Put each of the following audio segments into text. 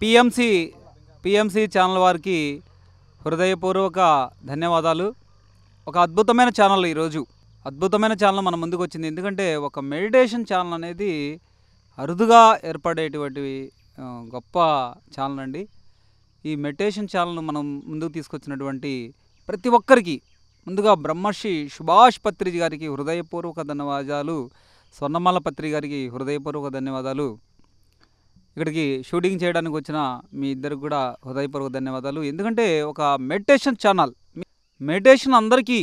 PMC PMC channel వారికి హృదయపూర్వక ధన్యవాదాలు. ఒక అద్భుతమైన ఛానల్ ఈరోజు అద్భుతమైన ఛానల్ మన ముందుకు వచ్చింది. ఎందుకంటే ఒక మెడిటేషన్ ఛానల్ అనేది అరుదుగా ఏర్పడేటువంటి గొప్ప ఛానల్ అండి. ఈ మెడిటేషన్ ఛానల్ను మనం ముందుకు తీసుకొచ్చినటువంటి ప్రతి ఒక్కరికి ముందుగా బ్రహ్మర్షి సుభాష్ పత్రిజీ గారికి హృదయపూర్వక ధన్యవాదాలు. స్వర్ణమాల పత్రి గారికి హృదయపూర్వక ధన్యవాదాలు. ఇక్కడికి షూటింగ్ చేయడానికి వచ్చిన మీ ఇద్దరికి కూడా హృదయపూర్వక ధన్యవాదాలు. ఎందుకంటే ఒక మెడిటేషన్ ఛానల్, మెడిటేషన్ అందరికీ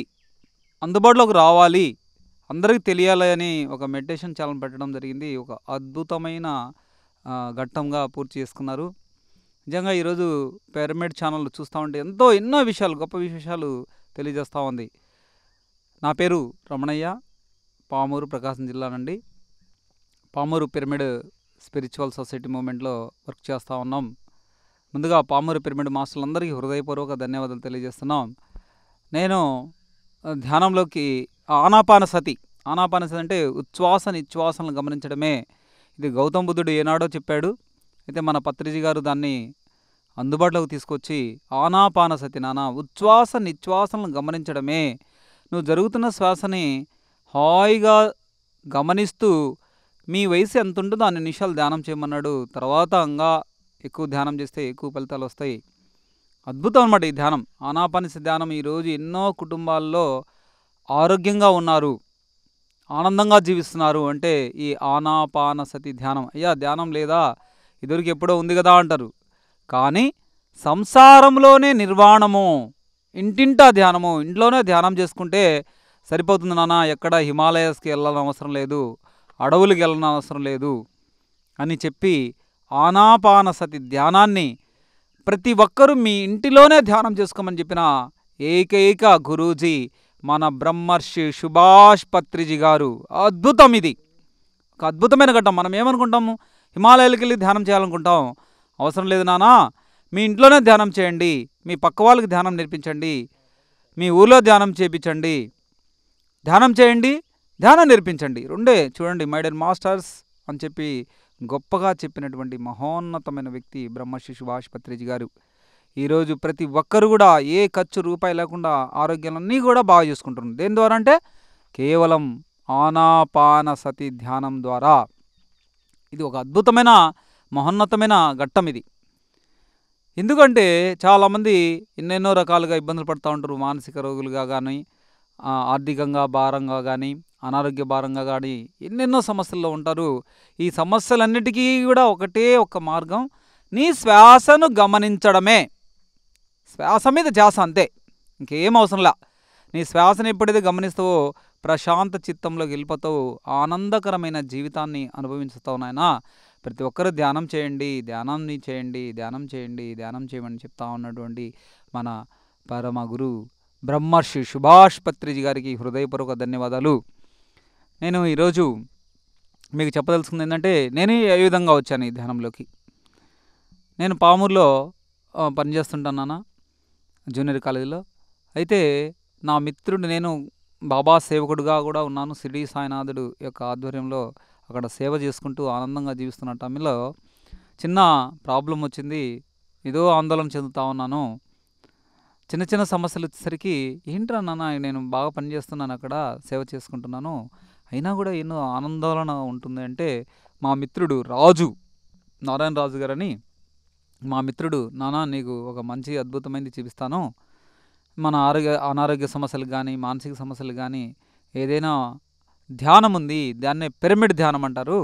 అందుబాటులోకి రావాలి, అందరికీ తెలియాలి అని ఒక మెడిటేషన్ ఛానల్ పెట్టడం జరిగింది. ఒక అద్భుతమైన ఘట్టంగా పూర్తి చేసుకున్నారు. నిజంగా ఈరోజు పిరమిడ్ ఛానల్ చూస్తూ ఉంటే ఎన్నో విషయాలు, గొప్ప విశేషాలు తెలియజేస్తూ ఉంది. నా పేరు రమణయ్య, పామూరు ప్రకాశం జిల్లా నుండి. పామూరు పిరమిడ్ స్పిరిచువల్ సొసైటీ మూమెంట్లో వర్క్ చేస్తూ ఉన్నాం. ముందుగా పామూరు పిరమిడ్ మాస్టర్లందరికీ హృదయపూర్వక ధన్యవాదాలు తెలియజేస్తున్నాం. నేను ధ్యానంలోకి ఆనాపానసతి అంటే ఉచ్ఛ్వాస నిశ్వాసలను గమనించడమే. ఇది గౌతమ బుద్ధుడు ఏనాడో చెప్పాడు. అయితే మన పత్రిజీ గారు దాన్ని అందుబాటులోకి తీసుకొచ్చి ఆనాపానసతి ఉచ్ఛ్వాస నిశ్వాసలను గమనించడమే. నువ్వు జరుగుతున్న శ్వాసని హాయిగా గమనిస్తూ మీ వయసు ఎంత ఉంటుందో అన్ని నిమిషాలు ధ్యానం చేయమన్నాడు. తర్వాత ఇంకా ఎక్కువ ధ్యానం చేస్తే ఎక్కువ ఫలితాలు వస్తాయి. అద్భుతం అన్నమాట ఈ ధ్యానం, ఆనాపానసతి ధ్యానం. ఈరోజు ఎన్నో కుటుంబాల్లో ఆరోగ్యంగా ఉన్నారు, ఆనందంగా జీవిస్తున్నారు అంటే ఈ ఆనాపానసతి ధ్యానం. అయ్యా ధ్యానం లేదా, ఇదివరకు ఎప్పుడో ఉంది కదా అంటారు. కానీ సంసారంలోనే నిర్వాణము, ఇంటింటా ధ్యానము, ఇంట్లోనే ధ్యానం చేసుకుంటే సరిపోతుంది నాన్న. ఎక్కడ హిమాలయాస్కి వెళ్ళాలని అవసరం లేదు, అడవులకి వెళ్ళని అవసరం లేదు అని చెప్పి ఆనాపానసతి ధ్యానాన్ని ప్రతి ఒక్కరూ మీ ఇంటిలోనే ధ్యానం చేసుకోమని చెప్పిన ఏకైక గురూజీ మన బ్రహ్మర్షి సుభాష్ పత్రిజీ గారు. అద్భుతం, ఇది ఒక అద్భుతమైన ఘట్టం. మనం ఏమనుకుంటాము, హిమాలయాలకు వెళ్ళి ధ్యానం చేయాలనుకుంటాం. అవసరం లేదు నానా, మీ ఇంట్లోనే ధ్యానం చేయండి, మీ పక్క వాళ్ళకి ధ్యానం నేర్పించండి, మీ ఊళ్ళో ధ్యానం చేయించండి, ధ్యానం చేయండి, ధ్యానం నేర్పించండి, రెండే చూడండి మై డియర్ మాస్టర్స్ అని చెప్పి గొప్పగా చెప్పినటువంటి మహోన్నతమైన వ్యక్తి బ్రహ్మర్షి సుభాష్ పత్రిజీ గారు. ఈరోజు ప్రతి ఒక్కరు కూడా ఏ ఖర్చు రూపాయి లేకుండా ఆరోగ్యాలన్నీ కూడా బాగా చేసుకుంటున్నారు. దేని ద్వారా అంటే కేవలం ఆనాపానసతి ధ్యానం ద్వారా. ఇది ఒక అద్భుతమైన మహోన్నతమైన ఘట్టం ఇది. ఎందుకంటే చాలామంది ఎన్నెన్నో రకాలుగా ఇబ్బందులు పడుతూ ఉంటారు. మానసిక రోగులుగా కానీ, ఆర్థికంగా భారంగా కానీ, అనారోగ్య భారంగా కానీ ఎన్నెన్నో సమస్యల్లో ఉంటారు. ఈ సమస్యలన్నిటికీ కూడా ఒకటే ఒక మార్గం, నీ శ్వాసను గమనించడమే. శ్వాస మీద ధ్యాస, అంతే, ఇంకేం అవసరంలా. నీ శ్వాసను ఎప్పుడైతే గమనిస్తావో ప్రశాంత చిత్తంలోకి వెళ్ళిపోతావు, ఆనందకరమైన జీవితాన్ని అనుభవించుతావు నాయనా. ప్రతి ఒక్కరూ ధ్యానం చేయండి, ధ్యానాన్ని చేయండి, ధ్యానం చేయండి, ధ్యానం చేయమని చెప్తా ఉన్నటువంటి మన పరమ గురు బ్రహ్మర్షి సుభాష్ పత్రిజీ గారికి హృదయపూర్వక ధన్యవాదాలు. నేను ఈరోజు మీకు చెప్పదలుచుకుంది ఏంటంటే, నేను ఏ విధంగా వచ్చాను ఈ ధ్యానంలోకి. నేను పామూరులో పనిచేస్తుంటాను జూనియర్ కాలేజీలో. అయితే నా మిత్రుడు, నేను బాబా సేవకుడుగా కూడా ఉన్నాను. షిరిడి సాయినాథుడు యొక్క ఆధ్వర్యంలో అక్కడ సేవ చేసుకుంటూ ఆనందంగా జీవిస్తున్న టైంలో చిన్న ప్రాబ్లం వచ్చింది. ఏదో ఆందోళన చెందుతూ ఉన్నాను. చిన్న చిన్న సమస్యలు వచ్చేసరికి, ఏంట్రా నాన్న, నేను బాగా పనిచేస్తున్నాను, అక్కడ సేవ చేసుకుంటున్నాను, అయినా కూడా ఎన్నో ఆందోళన ఉంటుంది అంటే, మా మిత్రుడు రాజు, నారాయణ రాజు గారని మా మిత్రుడు, నాన్న నీకు ఒక మంచి అద్భుతమైనది చూపిస్తాను, మన అనారోగ్య సమస్యలకు కానీ, మానసిక సమస్యలకు కానీ ఏదైనా ధ్యానం ఉంది, దాన్నే పిరమిడ్ ధ్యానం అంటారు,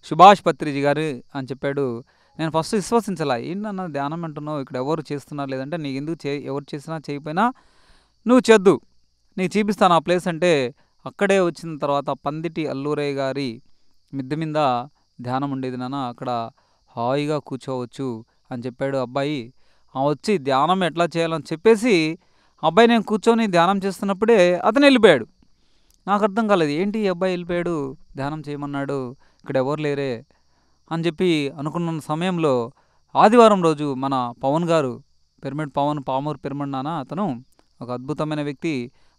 సుభాష్ పత్రిజీ గారు అని చెప్పాడు. నేను ఫస్ట్ విశ్వసించాల, ఏంటన్నా ధ్యానం అంటున్నావు, ఇక్కడ ఎవరు చేస్తున్నారు లేదంటే, నీకు ఎందుకు ఎవరు చేసినా చేయకపోయినా నువ్వు చేద్దు, నీకు చూపిస్తాను ఆ ప్లేస్ అంటే, అక్కడే వచ్చిన తర్వాత పందిటి అల్లూరయ్య గారి మిద్దె మీద ధ్యానం ఉండేది నాన్న, అక్కడ హాయిగా కూర్చోవచ్చు అని చెప్పాడు అబ్బాయి. వచ్చి ధ్యానం ఎట్లా చేయాలని చెప్పేసి అబ్బాయి నేను కూర్చొని ధ్యానం చేస్తున్నప్పుడే అతను వెళ్ళిపోయాడు. నాకు అర్థం కాలేదు, ఏంటి ఈ అబ్బాయి వెళ్ళిపోయాడు, ధ్యానం చేయమన్నాడు, ఇక్కడ ఎవరు లేరే అని చెప్పి అనుకున్న సమయంలో ఆదివారం రోజు మన పవన్ గారు, పిరమిడ్ పవన్, పామూరు పిరమిడ్ అతను ఒక అద్భుతమైన వ్యక్తి.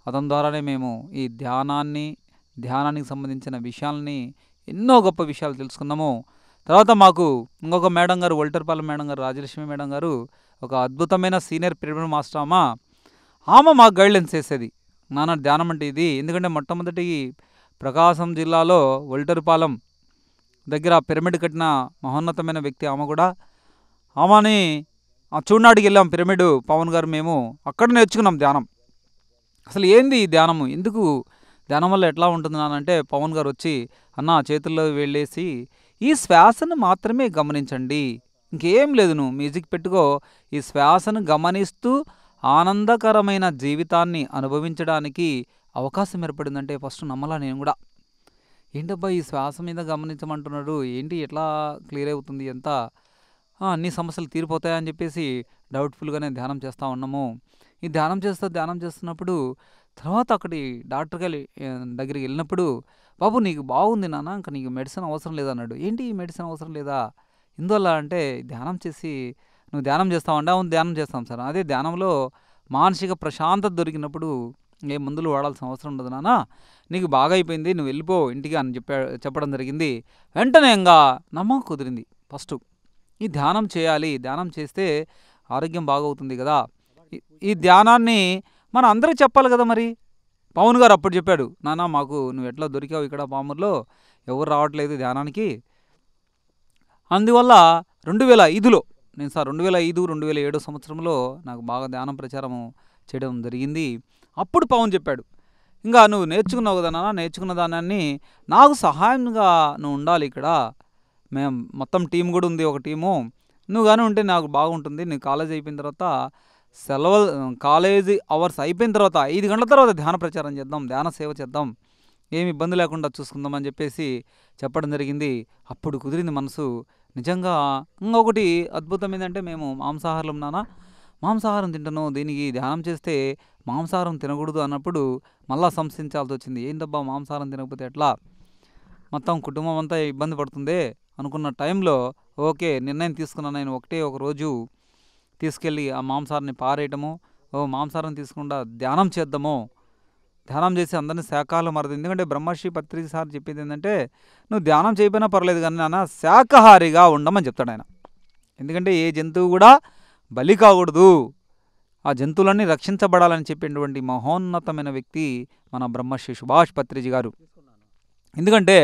అతని ద్వారానే మేము ఈ ధ్యానానికి సంబంధించిన విషయాల్ని, ఎన్నో గొప్ప విషయాలు తెలుసుకున్నాము. తర్వాత మాకు ఇంకొక మేడం గారు, ఒల్టర్పాలెం మేడం గారు, రాజలక్ష్మి మేడం గారు, ఒక అద్భుతమైన సీనియర్ పిరమిడ్ మాస్టర్ ఆమె మాకు గైడ్లైన్స్ చేసేది. నాన్న ధ్యానం అంటే ఇది. ఎందుకంటే మొట్టమొదటి ప్రకాశం జిల్లాలో ఒల్టర్పాలెం దగ్గర పిరమిడ్ కట్టిన మహోన్నతమైన వ్యక్తి ఆమె కూడా. ఆమెని చూడనాడికి వెళ్ళాం పిరమిడ్ పవన్ గారు, మేము అక్కడ నేర్చుకున్నాం ధ్యానం. అసలు ఏంది ఈ ధ్యానము, ఎందుకు ధ్యానం వల్ల ఎట్లా ఉంటుంది నానంటే, పవన్ గారు వచ్చి అన్న చేతుల్లో వెళ్ళేసి ఈ శ్వాసను మాత్రమే గమనించండి, ఇంకేం లేదు, నువ్వు మ్యూజిక్ పెట్టుకో, ఈ శ్వాసను గమనిస్తూ ఆనందకరమైన జీవితాన్ని అనుభవించడానికి అవకాశం ఏర్పడిందంటే ఫస్ట్ నమ్మలా నేను కూడా. ఏంటబ్బా ఈ శ్వాస మీద గమనించమంటున్నాడు, ఏంటి ఎట్లా క్లియర్ అవుతుంది, ఎంత అన్ని సమస్యలు తీరిపోతాయని చెప్పేసి డౌట్ఫుల్గానే ధ్యానం చేస్తూ ఉన్నాము. ఈ ధ్యానం చేస్తున్నప్పుడు తర్వాత అక్కడి డాక్టర్ గారి దగ్గరికి వెళ్ళినప్పుడు, బాబు నీకు బాగుంది నాన్న, ఇంకా నీకు మెడిసిన్ అవసరం లేదన్నాడు. ఏంటి ఈ మెడిసిన్ అవసరం లేదా, ఎందువల్ల అంటే ధ్యానం చేసి, నువ్వు ధ్యానం చేస్తావంటే, అవును ధ్యానం చేస్తాం సార్, అదే ధ్యానంలో మానసిక ప్రశాంతత దొరికినప్పుడు ఏ మందులు వాడాల్సిన అవసరం ఉండదు నాన్న, నీకు బాగా అయిపోయింది, నువ్వు వెళ్ళిపో ఇంటికి అని చెప్పడం జరిగింది. వెంటనే ఇంకా నమ్మకం కుదిరింది. ఫస్ట్ ఈ ధ్యానం చేయాలి, ధ్యానం చేస్తే ఆరోగ్యం బాగవుతుంది కదా, ఈ ధ్యానాన్ని మనం అందరికీ చెప్పాలి కదా. మరి పవన్ గారు అప్పుడు చెప్పాడు, నాన్న మాకు నువ్వు ఎట్లా దొరికావు ఇక్కడ పామూరులో, ఎవరు రావట్లేదు ధ్యానానికి, అందువల్ల 2005లో నేను సార్ 2005, 2007 సంవత్సరంలో నాకు బాగా ధ్యానం ప్రచారం చేయడం జరిగింది. అప్పుడు పవన్ చెప్పాడు, ఇంకా నువ్వు నేర్చుకున్నావు కదా నాన్న, నేర్చుకున్న దానాన్ని నాకు సహాయంగా నువ్వు ఉండాలి ఇక్కడ, మేము మొత్తం టీం కూడా ఉంది, ఒక టీము, నువ్వు కానీ ఉంటే నాకు బాగుంటుంది, నీ కాలేజ్ అయిపోయిన తర్వాత కాలేజీ అవర్స్ అయిపోయిన తర్వాత 5 గంటల తర్వాత ధ్యాన ప్రచారం చేద్దాం, ధ్యాన సేవ చేద్దాం, ఏమి ఇబ్బంది లేకుండా చూసుకుందాం అని చెప్పేసి చెప్పడం జరిగింది. అప్పుడు కుదిరింది మనసు. నిజంగా ఇంకొకటి అద్భుతం ఏంటంటే, మేము మాంసాహారం నాన్న, మాంసాహారం తింటాను, దీనికి ధ్యానం చేస్తే మాంసాహారం తినకూడదు అన్నప్పుడు మళ్ళా సంశయించాల్సి వచ్చింది. ఏంటబ్బా మాంసాహారం తినకపోతే ఎట్లా, మొత్తం కుటుంబం అంతా ఇబ్బంది పడుతుంది అనుకున్న టైంలో ఓకే నిర్ణయం తీసుకున్నాను నేను. ఒక రోజు తీసుకెళ్ళి ఆ మాంసాహారాన్ని పారేయటము, మాంసాహారం తీసుకుండా ధ్యానం చేద్దాము, ధ్యానం చేసి అందరినీ శాఖాహారం మారదు. ఎందుకంటే బ్రహ్మర్షి పత్రిక సార్ చెప్పేది ఏంటంటే, నువ్వు ధ్యానం చేయకపోయినా పర్లేదు కానీ నాన్న శాఖాహారిగా ఉండమని చెప్తాడు ఆయన. ఎందుకంటే ఏ జంతువు కూడా బలి కాకూడదు, ఆ జంతువులన్నీ రక్షించబడాలని చెప్పినటువంటి మహోన్నతమైన వ్యక్తి మన బ్రహ్మర్షి సుభాష్ పత్రిజీ గారు. ఎందుకంటే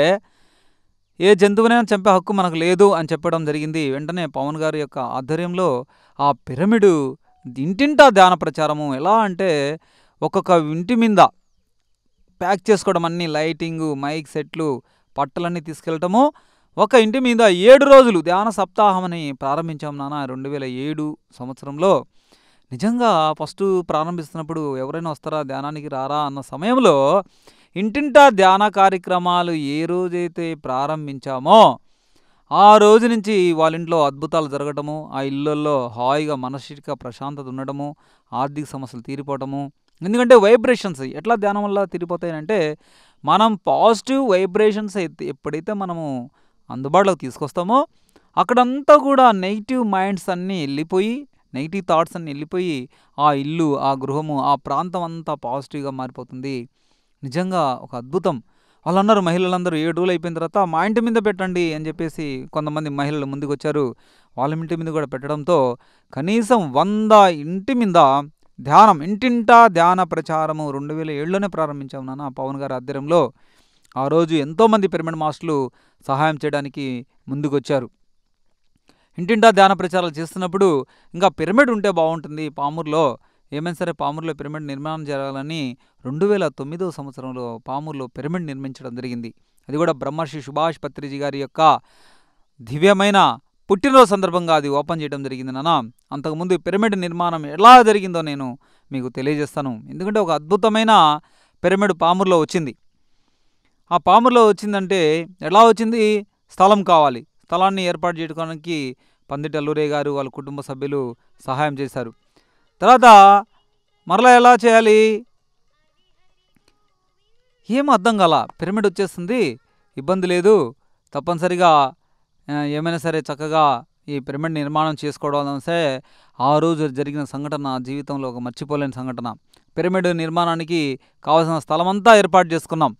ఏ జంతువునైనా చంపే హక్కు మనకు లేదు అని చెప్పడం జరిగింది. వెంటనే పవన్ గారి యొక్క ఆధ్వర్యంలో ఆ పిరమిడ్ ఇంటింటా ధ్యాన ప్రచారము, ఎలా అంటే ఒక్కొక్క ఇంటి మీద ప్యాక్ చేసుకోవడం, అన్ని లైటింగు, మైక్ సెట్లు, పట్టలన్నీ తీసుకెళ్ళటము, ఒక ఇంటి మీద 7 రోజులు ధ్యాన సప్తాహం అని ప్రారంభించాం నాన్న 2007 సంవత్సరంలో. నిజంగా ఫస్ట్ ప్రారంభిస్తున్నప్పుడు ఎవరైనా వస్తారా ధ్యానానికి రారా అన్న సమయంలో ఇంటింటా ధ్యాన కార్యక్రమాలు ఏ రోజైతే ప్రారంభించామో ఆ రోజు నుంచి వాళ్ళ ఇంట్లో అద్భుతాలు జరగటము, ఆ ఇళ్ళల్లో హాయిగా మానసిక ప్రశాంతత ఉండటము, ఆర్థిక సమస్యలు తీరిపోవటము. ఎందుకంటే వైబ్రేషన్స్ ఎట్లా ధ్యానం వల్ల తీరిపోతాయంటే, మనం పాజిటివ్ వైబ్రేషన్స్ ఎప్పుడైతే మనము అందుబాటులోకి తీసుకొస్తామో అక్కడంతా కూడా నెగిటివ్ మైండ్స్ అన్నీ వెళ్ళిపోయి, నెగిటివ్ థాట్స్ అన్నీ వెళ్ళిపోయి ఆ ఇల్లు, ఆ గృహము, ఆ ప్రాంతం అంతా పాజిటివ్గా మారిపోతుంది. నిజంగా ఒక అద్భుతం. వాళ్ళు అన్నారు, మహిళలందరూ 7 రోజులు అయిపోయిన తర్వాత మా ఇంటి మీద పెట్టండి అని చెప్పేసి కొంతమంది మహిళలు ముందుకు వచ్చారు. వాళ్ళ ఇంటి మీద కూడా పెట్టడంతో కనీసం 100 ఇంటి మీద ధ్యానం, ఇంటింటా ధ్యాన ప్రచారము 2007లోనే ప్రారంభించాం నాన్న పవన్ గారి ఆధ్వర్యంలో. ఆ రోజు ఎంతోమంది పిరమిడ్ మాస్టర్లు సహాయం చేయడానికి ముందుకొచ్చారు. ఇంటింటా ధ్యాన ప్రచారాలు చేస్తున్నప్పుడు ఇంకా పిరమిడ్ ఉంటే బాగుంటుంది పామూరులో, ఏమైనా సరే పామూరులో పిరమిడ్ నిర్మాణం జరగాలని 2009 సంవత్సరంలో పామూరులో పిరమిడ్ నిర్మించడం జరిగింది. అది కూడా బ్రహ్మర్షి సుభాష్ పత్రిజీ గారి యొక్క దివ్యమైన పుట్టినరోజు సందర్భంగా అది ఓపెన్ చేయడం జరిగింది నాన్న. అంతకుముందు పిరమిడ్ నిర్మాణం ఎలా జరిగిందో నేను మీకు తెలియజేస్తాను. ఎందుకంటే ఒక అద్భుతమైన పిరమిడ్ పామూరులో వచ్చింది. ఆ పామూరులో వచ్చిందంటే ఎలా వచ్చింది, స్థలం కావాలి, స్థలాన్ని ఏర్పాటు చేయడానికి పందిటి అల్లూరయ్య గారు వాళ్ళ కుటుంబ సభ్యులు సహాయం చేశారు. తర్వాత మరలా ఎలా చేయాలి, ఏం అర్థం కాల, పిరమిడ్ వచ్చేస్తుంది, ఇబ్బంది లేదు, తప్పనిసరిగా ఏమైనా సరే చక్కగా ఈ పిరమిడ్ నిర్మాణం చేసుకోవడం సరే. ఆ రోజు జరిగిన సంఘటన జీవితంలో ఒక మర్చిపోలేని సంఘటన. పిరమిడ్ నిర్మాణానికి కావాల్సిన స్థలం అంతా ఏర్పాటు చేసుకున్నాం.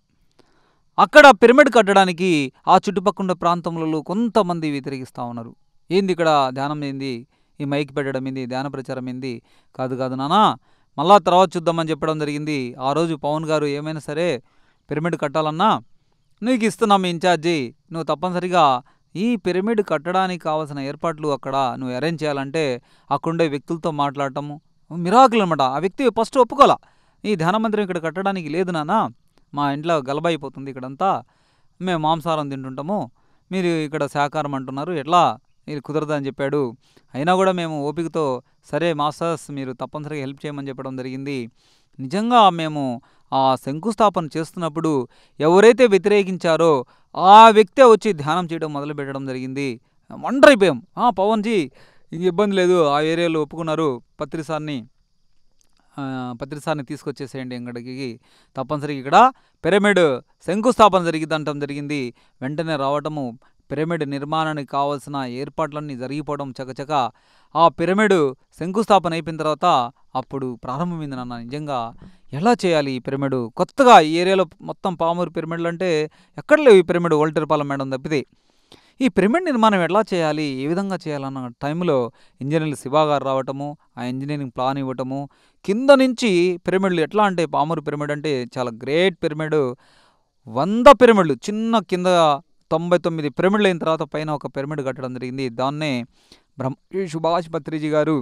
అక్కడ పిరమిడ్ కట్టడానికి ఆ చుట్టుపక్కల ప్రాంతంలో కొంతమంది వ్యతిరేకిస్తూ ఉన్నారు. ఏంది ఇక్కడ ధ్యానం ఏంది, ఈ మైక్ పెట్టడం ఏంది, ధ్యాన ప్రచారం ఏంది, కాదు కాదు నానా మళ్ళా తర్వాత చూద్దామని చెప్పడం జరిగింది. ఆ రోజు పవన్ గారు ఏమైనా సరే పిరమిడ్ కట్టాలన్నా నీకు ఇస్తున్నాం ఇన్ఛార్జి, నువ్వు తప్పనిసరిగా ఈ పిరమిడ్ కట్టడానికి కావాల్సిన ఏర్పాట్లు అక్కడ నువ్వు అరేంజ్ చేయాలంటే అక్కడుండే వ్యక్తులతో మాట్లాడటము మిరాకిల్ అనమాట. ఆ వ్యక్తి ఫస్ట్ ఒప్పుకోలా, ఈ ధ్యాన మందిరం ఇక్కడ కట్టడానికి లేదు నాన్న, మా ఇంట్లో గలబైపోతుంది ఇక్కడంతా, మేము మాంసాహారం తింటుంటాము, మీరు ఇక్కడ శాకాహారం అంటున్నారు, ఎట్లా ఇది కుదరదని చెప్పాడు. అయినా కూడా మేము ఓపికతో సరే మాస్టర్స్ మీరు తప్పనిసరిగా హెల్ప్ చేయమని చెప్పడం జరిగింది. నిజంగా మేము ఆ శంకుస్థాపన చేస్తున్నప్పుడు ఎవరైతే వ్యతిరేకించారో ఆ వ్యక్తే వచ్చి ధ్యానం చేయడం మొదలుపెట్టడం జరిగింది. వండర్ అయిపోయాం. పవన్జీ ఇంక ఇబ్బంది లేదు, ఆ ఏరియాలో ఒప్పుకున్నారు, పత్రిసార్ని తీసుకొచ్చేసేయండి ఇక్కడికి, తప్పనిసరిగా ఇక్కడ పిరమిడ్ శంకుస్థాపన అంటం జరిగింది. వెంటనే రావటము, పిరమిడ్ నిర్మాణానికి కావాల్సిన ఏర్పాట్లన్నీ జరిగిపోవడం చకచక ఆ పిరమిడ్ శంకుస్థాపన అయిపోయిన తర్వాత అప్పుడు ప్రారంభమైంది నాన్న. నిజంగా ఎలా చేయాలి ఈ పిరమిడ్, కొత్తగా ఈ ఏరియాలో మొత్తం పామూరు పిరమిడ్లు అంటే ఎక్కడ లేవు, ఈ పిరమిడ్ ఓల్టేరుపాలెం మేడం తప్పితే. ఈ పిరమిడ్ నిర్మాణం ఎలా చేయాలి, ఏ విధంగా చేయాలన్న టైంలో ఇంజనీర్లు శివ గారు రావటము, ఆ ఇంజనీరింగ్ ప్లాన్ ఇవ్వటము, కింద నుంచి పిరమిడ్లు ఎట్లా అంటే పామూరు పిరమిడ్ అంటే చాలా గ్రేట్ పిరమిడ్, 100 పిరమిడ్లు చిన్న కింద 99 పిరమిడ్లు అయిన తర్వాత పైన ఒక పిరమిడ్ కట్టడం జరిగింది. దాన్నే సుభాష్ పత్రిజీ గారు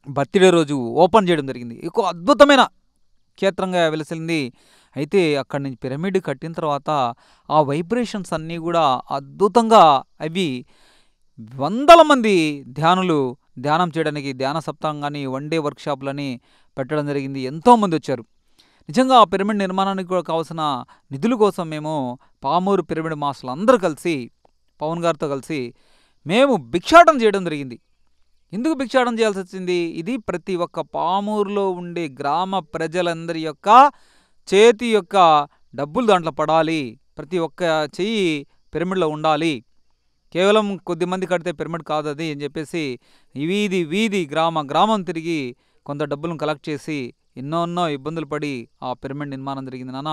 బర్త్డే రోజు ఓపెన్ చేయడం జరిగింది. ఎక్కువ అద్భుతమైన క్షేత్రంగా వెలిసింది. అయితే అక్కడి నుంచి పిరమిడ్ కట్టిన తర్వాత ఆ వైబ్రేషన్స్ అన్నీ కూడా అద్భుతంగా, అవి వందల మంది ధ్యానం చేయడానికి ధ్యాన సప్తాహం కానీ వన్ డే వర్క్షాప్లని పెట్టడం జరిగింది. ఎంతోమంది వచ్చారు. నిజంగా ఆ పిరమిడ్ నిర్మాణానికి కూడా కావాల్సిన నిధుల కోసం మేము పామూరు పిరమిడ్ మాస్టర్లు అందరూ కలిసి పవన్ గారితో కలిసి మేము భిక్షాటన చేయడం జరిగింది. ఎందుకు భిక్షాటన చేయాల్సి వచ్చింది, ఇది ప్రతి ఒక్క పామూరులో ఉండే గ్రామ ప్రజలందరి యొక్క చేతి యొక్క డబ్బులు దాంట్లో పడాలి, ప్రతి ఒక్క చెయ్యి పిరమిడ్లో ఉండాలి, కేవలం కొద్దిమంది కడితే పిరమిడ్ కాదు అది అని చెప్పేసి వీధి వీధి గ్రామం తిరిగి కొంత డబ్బులను కలెక్ట్ చేసి ఎన్నో ఇబ్బందులు పడి ఆ పిరమిడ్ నిర్మాణం జరిగింది నాన్న.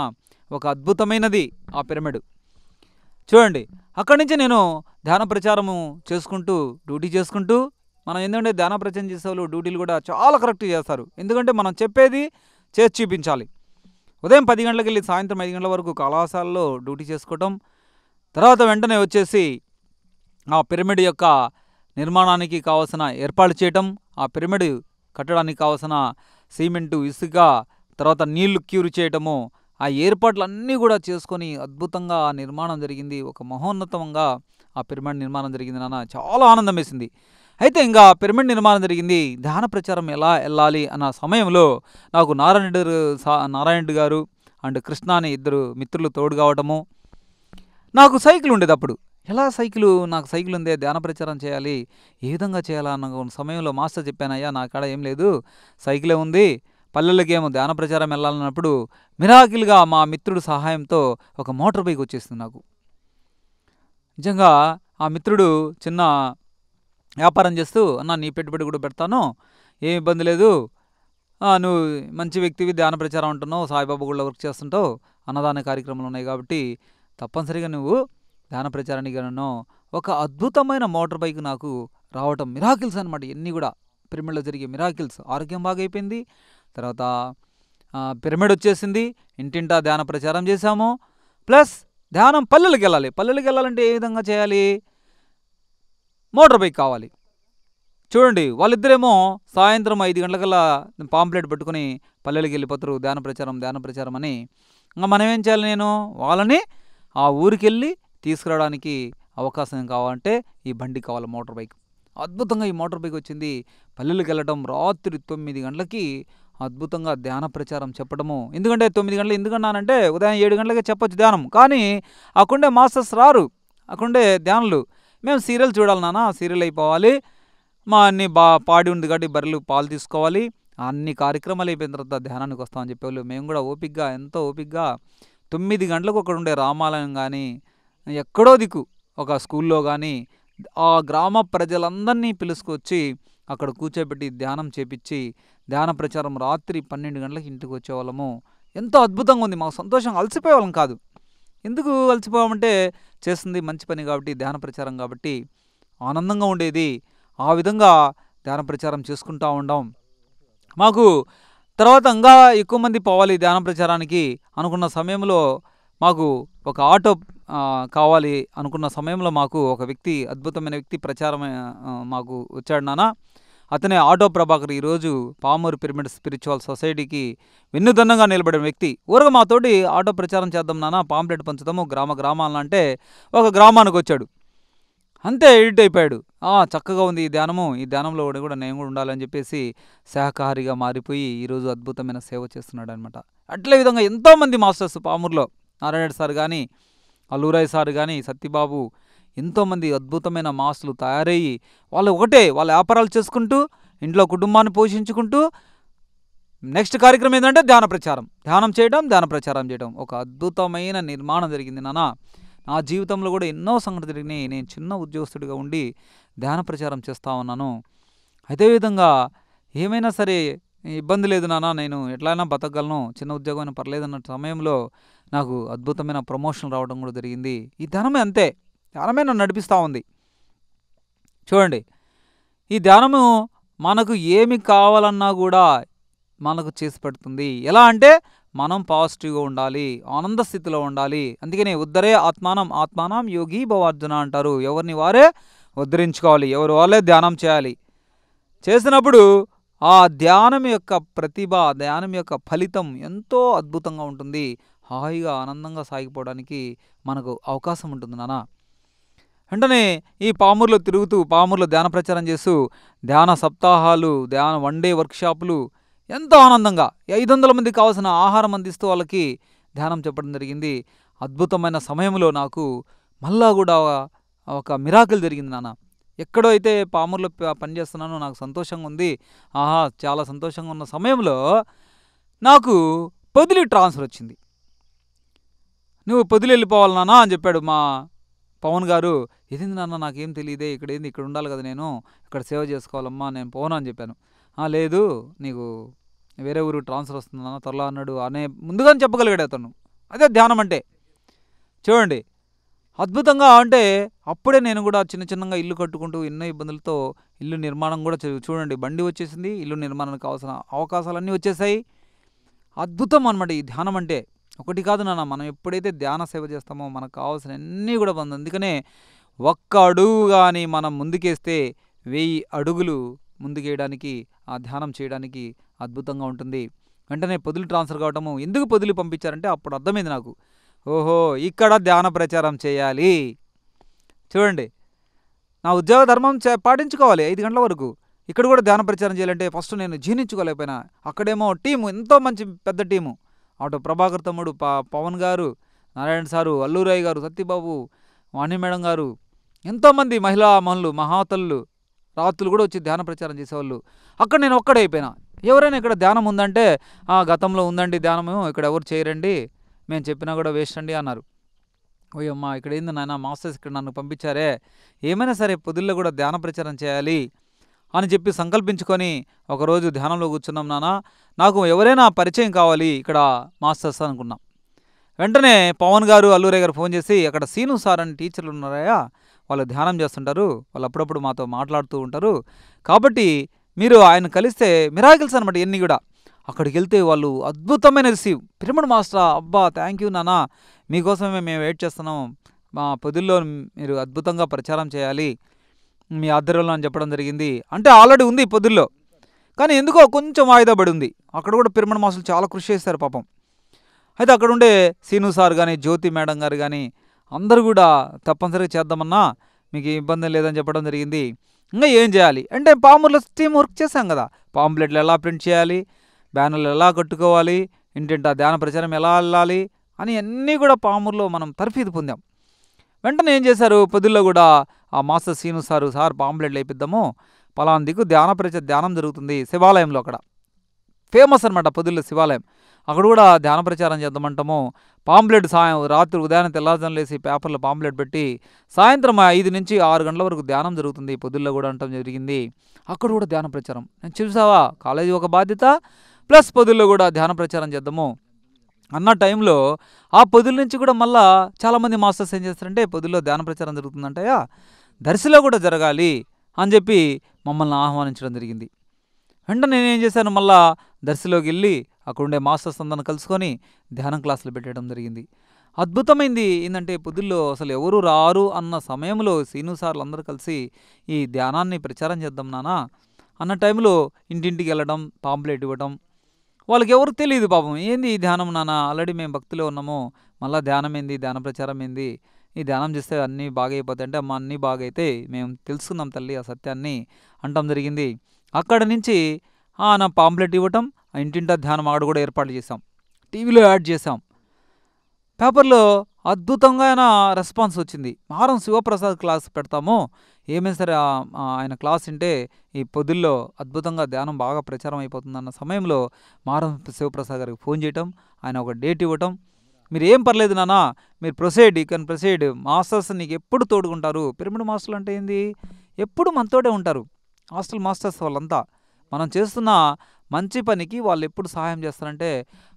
ఒక అద్భుతమైనది ఆ పిరమిడ్. చూడండి, అక్కడి నుంచి నేను ధ్యాన ప్రచారము చేసుకుంటూ డ్యూటీ చేసుకుంటూ, మనం ఎందుకంటే ధ్యాన ప్రచారం చేసేవాళ్ళు డ్యూటీలు కూడా చాలా కరెక్ట్గా చేస్తారు. ఎందుకంటే మనం చెప్పేది చేసి చూపించాలి. ఉదయం 10 గంటలకు వెళ్ళి సాయంత్రం 5 గంటల వరకు కళాశాలలో డ్యూటీ చేసుకోవటం, తర్వాత వెంటనే వచ్చేసి ఆ పిరమిడ్ యొక్క నిర్మాణానికి కావాల్సిన ఏర్పాటు చేయటం, ఆ పిరమిడ్ కట్టడానికి కావాల్సిన సిమెంటు, ఇసుక, తర్వాత నీళ్లు క్యూర్ చేయటము, ఆ ఏర్పాట్లన్నీ కూడా చేసుకొని అద్భుతంగా ఆ నిర్మాణం జరిగింది. ఒక మహోన్నతంగా ఆ పిరమిడ్ నిర్మాణం జరిగింది నాన్న. చాలా ఆనందం వేసింది. అయితే ఇంకా పిరమిడ్ నిర్మాణం జరిగింది, ధ్యాన ప్రచారం ఎలా వెళ్ళాలి అన్న సమయంలో నాకు నారాయణ గారు అండ్ కృష్ణ అని 2 మిత్రులు తోడు కావటము. నాకు సైకిల్ ఉండేది అప్పుడు. నాకు సైకిల్ ఉందే, ధ్యాన ప్రచారం చేయాలి, ఏ విధంగా చేయాలా అన్న సమయంలో మాస్టర్ చెప్పానయ్యా, నా కాడ ఏం లేదు, సైకిలే ఉంది, పల్లెలకేమో ధ్యాన ప్రచారం వెళ్ళాలన్నప్పుడు మిరాకిల్గా మా మిత్రుడు సహాయంతో ఒక మోటార్ బైక్ వచ్చేసింది నాకు. నిజంగా ఆ మిత్రుడు చిన్న వ్యాపారం చేస్తూ, అన్న నీ పెట్టుబడి కూడా పెడతాను, ఏం ఇబ్బంది లేదు, నువ్వు మంచి వ్యక్తివి, ధ్యాన ప్రచారం అంటున్నావు, సాయిబాబా కూడా వర్క్ చేస్తుంటావు, అన్నదాన కార్యక్రమాలు ఉన్నాయి కాబట్టి తప్పనిసరిగా నువ్వు ధ్యాన ప్రచారానికి నన్ను ఒక అద్భుతమైన మోటార్ బైక్ నాకు రావటం మిరాకిల్స్ అనమాట. ఇవన్నీ కూడా పిరమిడ్లో జరిగే మిరాకిల్స్. ఆరోగ్యం బాగా అయిపోయింది. తర్వాత పిరమిడ్ వచ్చేసింది, ఇంటింటా ధ్యాన ప్రచారం చేశాము. ప్లస్ ధ్యానం పల్లెలకు వెళ్ళాలంటే ఏ విధంగా చేయాలి, మోటార్ బైక్ కావాలి. చూడండి, వాళ్ళిద్దరేమో సాయంత్రం 5 గంటలకల్లా పాంప్లెట్ పట్టుకుని పల్లెలకు వెళ్ళిపోతారు, ధ్యాన ప్రచారం అని. ఇంకా మనం ఏం చేయాలి, నేను వాళ్ళని ఆ ఊరికి వెళ్ళి తీసుకురావడానికి అవకాశం కావాలంటే ఈ బండి కావాలి, మోటార్ బైక్. అద్భుతంగా ఈ మోటార్ బైక్ వచ్చింది. పల్లెలకు వెళ్ళడం, రాత్రి 9 గంటలకి అద్భుతంగా ధ్యాన ప్రచారం చెప్పడము. ఎందుకంటే 9 గంటలు ఎందుకన్నానంటే ఉదయం 7 గంటలకే చెప్పొచ్చు ధ్యానం, కానీ అక్కడే మాస్టర్స్ రారు, అక్కడే ధ్యానులు. మేము సీరియల్ చూడాలి నాన్న, సీరియల్ అయిపోవాలి, మా అన్ని పాడి ఉంది కాబట్టి బర్రెలు పాలు తీసుకోవాలి, అన్ని కార్యక్రమాలు అయిపోయిన తర్వాత ధ్యానానికి వస్తామని చెప్పేవాళ్ళు. మేము కూడా ఓపికగా, ఎంతో ఓపికగా 9 గంటలకు అక్కడ ఉండే రామాలయం కానీ, ఎక్కడో దిక్కు ఒక స్కూల్లో కానీ ఆ గ్రామ ప్రజలందరినీ పిలుచుకొచ్చి అక్కడ కూర్చోబెట్టి ధ్యానం చేపించి ధ్యాన ప్రచారం రాత్రి 12 గంటలకు ఇంటికి వచ్చేవాళ్ళము. ఎంతో అద్భుతంగా ఉంది, మాకు సంతోషంగా, అలసిపోయేవాళ్ళం కాదు. ఎందుకు అలసిపోయామంటే చేస్తుంది మంచి పని కాబట్టి, ధ్యాన ప్రచారం కాబట్టి ఆనందంగా ఉండేది. ఆ విధంగా ధ్యాన ప్రచారం చేసుకుంటా ఉండాం. మాకు తర్వాత ఇంకా ఎక్కువ మంది పోవాలి ధ్యాన ప్రచారానికి అనుకున్న సమయంలో మాకు ఒక ఆటో కావాలి అనుకున్న సమయంలో మాకు ఒక వ్యక్తి, అద్భుతమైన వ్యక్తి ప్రచారం మాకు వచ్చాడు నాన్న. అతనే ఆటో ప్రభాకర్. ఈరోజు పామూరు పిరమిడ్ స్పిరిచువల్ సొసైటీకి వెన్నుదన్నంగా నిలబడిన వ్యక్తి. ఊరగా మాతోటి ఆటో ప్రచారం చేద్దాం నాన్న, పాంప్లెట్ పంచుతాము గ్రామాలంటే ఒక గ్రామానికి వచ్చాడు. అంతే ఎడిట్ అయిపోయాడు. చక్కగా ఉంది ఈ ధ్యానము, ఈ ధ్యానంలో కూడా నేను కూడా ఉండాలని చెప్పేసి శాకాహారిగా మారిపోయి ఈరోజు అద్భుతమైన సేవ చేస్తున్నాడు అనమాట. అట్లే విధంగా ఎంతోమంది మాస్టర్స్ పామూరులో, నారాయణ సార్ కానీ, అల్లూరాయ్ సార్ కానీ, సత్యబాబు, ఎంతోమంది అద్భుతమైన మాస్టర్లు తయారయ్యి వాళ్ళు ఒకటే, వాళ్ళ వ్యాపారాలు చేసుకుంటూ ఇంట్లో కుటుంబాన్ని పోషించుకుంటూ నెక్స్ట్ కార్యక్రమం ఏంటంటే ధ్యాన ప్రచారం, ధ్యానం చేయడం, ధ్యాన ప్రచారం చేయడం. ఒక అద్భుతమైన నిర్మాణం జరిగింది నాన్న. నా జీవితంలో కూడా ఎన్నో సంఘటనలు జరిగినాయి. నేను చిన్న ఉద్యోగస్తుడిగా ఉండి ధ్యాన ప్రచారం చేస్తూ ఉన్నాను. అదేవిధంగా ఏమైనా సరే ఇబ్బంది లేదు నాన్న, నేను ఎట్లయినా బతకగలను, చిన్న ఉద్యోగమైనా పర్లేదు అన్న సమయంలో నాకు అద్భుతమైన ప్రమోషన్ రావడం కూడా జరిగింది. ఈ ధ్యానమే అంతే, ధ్యానమే నన్ను నడిపిస్తూ ఉంది. చూడండి, ఈ ధ్యానము మనకు ఏమి కావాలన్నా కూడా మనకు చేసి పెడుతుంది. ఎలా అంటే మనం పాజిటివ్గా ఉండాలి, ఆనంద స్థితిలో ఉండాలి. అందుకనే ఉద్ధరే ఆత్మానం యోగి భవార్జున అంటారు. ఎవరిని వారే ఉద్ధరించుకోవాలి, ఎవరు వాళ్ళే ధ్యానం చేయాలి. చేసినప్పుడు ఆ ధ్యానం యొక్క ప్రతిభ, ధ్యానం యొక్క ఫలితం ఎంతో అద్భుతంగా ఉంటుంది. హాయిగా ఆనందంగా సాగిపోవడానికి మనకు అవకాశం ఉంటుంది నాన్న. వెంటనే ఈ పామూరులో తిరుగుతూ, పామూరులో ధ్యాన ప్రచారం చేస్తూ, ధ్యాన సప్తాహాలు, ధ్యాన వన్ డే వర్క్షాపులు ఎంతో ఆనందంగా 500 మందికి కావాల్సిన ఆహారం అందిస్తూ వాళ్ళకి ధ్యానం చెప్పడం జరిగింది. అద్భుతమైన సమయంలో నాకు మళ్ళా కూడా ఒక మిరాకిల్ జరిగింది నాన్న. ఎక్కడో అయితే పామూరులో పనిచేస్తున్నానో నాకు సంతోషంగా ఉంది. చాలా సంతోషంగా ఉన్న సమయంలో నాకు పొదిలి ట్రాన్స్ఫర్ వచ్చింది. నువ్వు పొదిలి వెళ్ళిపోవాలి నాన్న అని చెప్పాడు మా పవన్ గారు. ఏదింది నాన్న, నాకేం తెలియదే, ఇక్కడ ఏంది, ఇక్కడ ఉండాలి కదా, నేను ఇక్కడ సేవ చేసుకోవాలమ్మా, నేను పోను అని చెప్పాను. లేదు, నీకు వేరే ఊరు ట్రాన్స్ఫర్ వస్తుంది నాన్న త్వరలో అన్నాడు. ముందుగానే చెప్పగలిగాడు అతను. అదే ధ్యానం అంటే. చూడండి, అద్భుతంగా అంటే అప్పుడే నేను కూడా చిన్నగా ఇల్లు కట్టుకుంటూ ఎన్నో ఇబ్బందులతో ఇల్లు నిర్మాణం కూడా చూడండి, బండి వచ్చేసింది, ఇల్లు నిర్మాణానికి కావాల్సిన అవకాశాలన్నీ వచ్చేసాయి. అద్భుతం అనమాట ఈ ధ్యానం అంటే. ఒకటి కాదు నాన్న, మనం ఎప్పుడైతే ధ్యాన సేవ చేస్తామో మనకు కావాల్సిన అన్నీ కూడా పొంది. అందుకనే ఒక్క అడుగు కానీ మనం ముందుకేస్తే 1000 అడుగులు ముందుకేయడానికి, ఆ ధ్యానం చేయడానికి అద్భుతంగా ఉంటుంది. వెంటనే పొదిలి ట్రాన్స్ఫర్ కావటము. ఎందుకు పొదిలి పంపించారంటే అప్పుడు అర్థమైంది నాకు, ఓహో ఇక్కడ ధ్యాన ప్రచారం చేయాలి. చూడండి, నా ఉద్యోగ ధర్మం పాటించుకోవాలి 5 గంటల వరకు. ఇక్కడ కూడా ధ్యాన ప్రచారం చేయాలంటే ఫస్ట్ నేను జీర్ణించుకోలేకపోయినా. అక్కడేమో టీము, ఎంతో మంచి పెద్ద టీము. అటు ప్రభాకర్ తమ్ముడు, పవన్ గారు, నారాయణ సారు, అల్లూరాయ్ గారు, సత్యబాబు, వాణి మేడం గారు, ఎంతోమంది మహిళలు, మహాతల్లు రాత్రులు కూడా వచ్చి ధ్యాన ప్రచారం చేసేవాళ్ళు. అక్కడ నేను ఒక్కడే అయిపోయినా. ఎవరైనా ఇక్కడ ధ్యానం ఉందంటే గతంలో ఉందండి ధ్యానము, ఇక్కడ ఎవరు చేయరండి, మేము చెప్పినా కూడా వేస్ట్ అండి అన్నారు. ఓయమ్మా, ఇక్కడ ఏంది నాయన, మాస్టర్స్ ఇక్కడ నన్ను పంపించారే, ఏమైనా సరే పొద్దుల్లో కూడా ధ్యాన ప్రచారం చేయాలి అని చెప్పి సంకల్పించుకొని ఒకరోజు ధ్యానంలో కూర్చున్నాం నాన్న. నాకు ఎవరైనా పరిచయం కావాలి ఇక్కడ మాస్టర్స్ అనుకున్నాం. వెంటనే పవన్ గారు, అల్లూరయ్య గారు ఫోన్ చేసి, అక్కడ సీను సార్ అని టీచర్లు ఉన్నారయ్యా, వాళ్ళు ధ్యానం చేస్తుంటారు, వాళ్ళు అప్పుడప్పుడు మాతో మాట్లాడుతూ ఉంటారు, కాబట్టి మీరు ఆయన కలిస్తే మిరాకిల్స్ అనమాట ఇవన్నీ కూడా. అక్కడికి వెళ్తే వాళ్ళు అద్భుతమైన పిరమిడ్ మాస్టర్, అబ్బా థ్యాంక్ యూ నాన్న, మీకోసమే మేము వెయిట్ చేస్తున్నాం, మా పొదిల్లో మీరు అద్భుతంగా ప్రచారం చేయాలి మీ ఆధ్వర్యంలో అని చెప్పడం జరిగింది. అంటే ఆల్రెడీ ఉంది పొద్దుల్లో, కానీ ఎందుకో కొంచెం వాయిదా పడి ఉంది. అక్కడ కూడా పిరమిడ్ మాస్టర్లు చాలా కృషి చేశారు పాపం. అయితే అక్కడ ఉండే సీను సార్ కానీ, జ్యోతి మేడం గారు కానీ అందరూ కూడా తప్పనిసరిగా చేద్దామన్నా, మీకు ఇబ్బంది లేదని చెప్పడం జరిగింది. ఇంకా ఏం చేయాలి అంటే పామూరులో టీం వర్క్ చేశాం కదా, పాంప్లెట్లు ఎలా ప్రింట్ చేయాలి, బ్యానర్లు ఎలా కట్టుకోవాలి, ఇంటింటా ధ్యాన ప్రచారం ఎలా వెళ్ళాలి అని అన్నీ కూడా పామూరులో మనం తర్ఫీదు పొందాం. వెంటనే ఏం చేశారు, పొద్దుల్లో కూడా ఆ మాస్టర్ సీను సార్ పాంప్లెట్లు వేయిద్దాము, పలానా దిక్కు ధ్యానం జరుగుతుంది శివాలయంలో, అక్కడ ఫేమస్ అనమాట పొద్దుల్లో శివాలయం, అక్కడ కూడా ధ్యాన ప్రచారం చేద్దామంటాము. పాంప్లెట్ రాత్రి ఉదయాన్నే తెల్లారుజామున లేసి పేపర్లో పాంప్లెట్ పెట్టి సాయంత్రం 5 నుంచి 6 గంటల వరకు ధ్యానం జరుగుతుంది పొద్దుల్లో కూడా అంటాం జరిగింది. అక్కడ కూడా ధ్యాన ప్రచారం. నేను చూసావా, కాలేజీ ఒక బాధ్యత ప్లస్ పొద్దుల్లో కూడా ధ్యాన ప్రచారం చేద్దాము అన్న టైంలో ఆ పొదుల నుంచి కూడా మళ్ళా చాలామంది మాస్టర్స్ ఏం చేస్తారంటే పొదుల్లో ధ్యాన ప్రచారం జరుగుతుందంటయా దర్శిలో కూడా జరగాలి అని చెప్పి మమ్మల్ని ఆహ్వానించడం జరిగింది. వెంటనే నేనేం చేశాను, మళ్ళా దర్శిలోకి వెళ్ళి అక్కడుండే మాస్టర్స్ అందరిని కలుసుకొని ధ్యానం క్లాసులు పెట్టడం జరిగింది. అద్భుతమైంది ఏంటంటే పొద్దుల్లో అసలు ఎవరు రారు అన్న సమయంలో సీను సార్లు అందరూ కలిసి ఈ ధ్యానాన్ని ప్రచారం చేద్దాం నానా అన్న టైంలో ఇంటింటికి వెళ్ళడం, పాంప్లెట్ ఇవ్వడం. వాళ్ళకి ఎవరు తెలియదు పాపం, ఏంది ఈ ధ్యానం నాన్న, ఆల్రెడీ మేము భక్తిలో ఉన్నాము, మళ్ళీ ధ్యానం ఏంది, ధ్యాన ప్రచారం ఏంది, ఈ ధ్యానం చేస్తే అన్నీ బాగైపోతాయి అంటే అమ్మ అన్నీ బాగైతే మేము తెలుసుకుందాం తల్లి ఆ సత్యాన్ని అంటాం జరిగింది. అక్కడ నుంచి నా పాంప్లెట్ ఇవ్వటం, ఆ ఇంటింటా ధ్యానం ఆడ కూడా ఏర్పాటు చేసాం, టీవీలో యాడ్ చేసాం, పేపర్లో అద్భుతంగా రెస్పాన్స్ వచ్చింది. మారం శివప్రసాద్ క్లాస్ పెడతాము, ఏమైనా సరే ఆయన క్లాస్ వింటే ఈ పొద్దుల్లో అద్భుతంగా ధ్యానం బాగా ప్రచారం అయిపోతుందన్న సమయంలో మారం శివప్రసాద్ గారికి ఫోన్ చేయటం, ఆయన ఒక డేట్ ఇవ్వటం, మీరు ఏం పర్లేదు నాన్న, మీరు proceed, you can proceed, masters నీకు ఎప్పుడు తోడుకుంటారు. పిరమిడ్ మాస్టర్లు అంటే ఏంది, ఎప్పుడు మనతోటే ఉంటారు. హాస్టల్ మాస్టర్స్ వాళ్ళంతా మనం చేస్తున్న మంచి పనికి వాళ్ళు ఎప్పుడు సహాయం చేస్తారంటే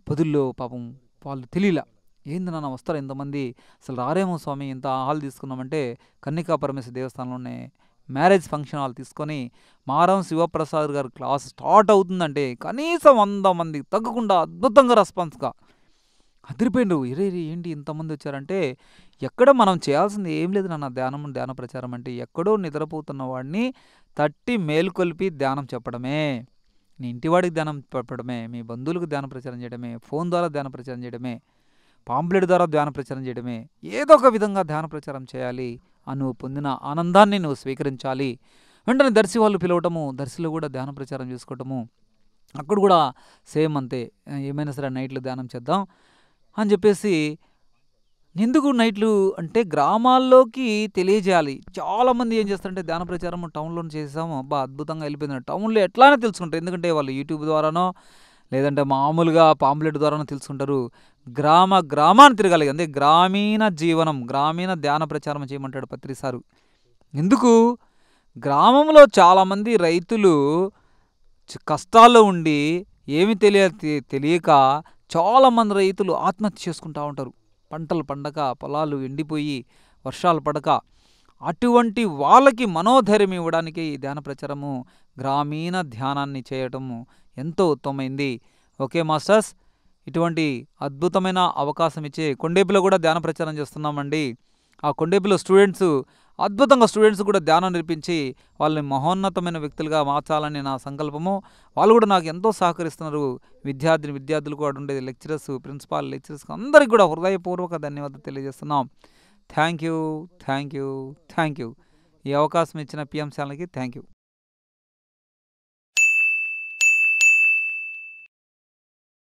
పొదుల్లో పాపం వాళ్ళు తెలియలా, ఏంది నాన్న వస్తారు ఇంతమంది, అసలు రారేమో స్వామి, ఇంత హాల్ తీసుకున్నామంటే కన్నికా పరమేశ్వర దేవస్థానంలోనే మ్యారేజ్ ఫంక్షన్ హాల్ తీసుకొని మారం శివప్రసాద్ గారు క్లాస్ స్టార్ట్ అవుతుందంటే కనీసం 100 మంది తగ్గకుండా అద్భుతంగా రెస్పాన్స్గా అదిరిపోయిండు. ఇరే ఏంటి ఇంతమంది వచ్చారంటే, ఎక్కడ మనం చేయాల్సింది ఏం లేదు నాన్న, ధ్యాన ప్రచారం అంటే ఎక్కడో నిద్రపోతున్న వాడిని తట్టి మేలుకొల్పి ధ్యానం చెప్పడమే, నీ ఇంటివాడికి ధ్యానం చెప్పడమే, మీ బంధువులకు ధ్యాన ప్రచారం చేయడమే, ఫోన్ ద్వారా ధ్యాన ప్రచారం చేయడమే, పాంప్లెట్ ద్వారా ధ్యాన ప్రచారం చేయడమే, ఏదో ఒక విధంగా ధ్యాన ప్రచారం చేయాలి. నువ్వు పొందిన ఆనందాన్ని నువ్వు స్వీకరించాలి. వెంటనే దర్శి వాళ్ళు పిలవటము, దర్శిలో కూడా ధ్యాన ప్రచారం చేసుకోవటము, అక్కడ కూడా సేమ్ అంతే, ఏమైనా సరే నైట్లు ధ్యానం చేద్దాం అని చెప్పేసి. ఎందుకు నైట్లు అంటే గ్రామాల్లోకి తెలియజేయాలి. చాలామంది ఏం చేస్తారంటే ధ్యాన ప్రచారం టౌన్లో చేసాము, అబ్బా అద్భుతంగా వెళ్ళిపోయింది, టౌన్లో ఎట్లానే తెలుసుకుంటారు, ఎందుకంటే వాళ్ళు యూట్యూబ్ ద్వారానో లేదంటే మామూలుగా పాంప్లెట్ ద్వారానో తెలుసుకుంటారు. గ్రామాన్ని తిరగాలి, అంటే గ్రామీణ జీవనం, గ్రామీణ ధ్యాన ప్రచారం చేయమంటాడు పత్రి సారు. ఎందుకు, గ్రామంలో చాలామంది రైతులు కష్టాల్లో ఉండి ఏమి తెలియక చాలామంది రైతులు ఆత్మహత్య చేసుకుంటూ ఉంటారు. పంటలు పండక, పొలాలు ఎండిపోయి, వర్షాలు పడక, అటువంటి వాళ్ళకి మనోధైర్యం ఇవ్వడానికి ఈ ధ్యాన ప్రచారము, గ్రామీణ ధ్యానాన్ని చేయటము ఎంతో ఉత్తమమైంది. ఓకే మాస్టర్స్, ఇటువంటి అద్భుతమైన అవకాశం ఇచ్చే కొండేపులో కూడా ధ్యాన ప్రచారం చేస్తున్నామండి. ఆ కొండేపులో అద్భుతంగా స్టూడెంట్స్ కూడా ధ్యానం నేర్పించి వాళ్ళని మహోన్నతమైన వ్యక్తులుగా మార్చాలని నా సంకల్పము. వాళ్ళు కూడా నాకు ఎంతో సహకరిస్తున్నారు. విద్యార్థులు కూడా ఉండేది, లెక్చరర్స్, ప్రిన్సిపాల్, లెక్చరర్స్ అందరికీ కూడా హృదయపూర్వక ధన్యవాదాలు తెలియజేస్తున్నాం. Thank you. ఈ అవకాశం ఇచ్చిన పిఎం ఛానల్కి థ్యాంక్ యూ.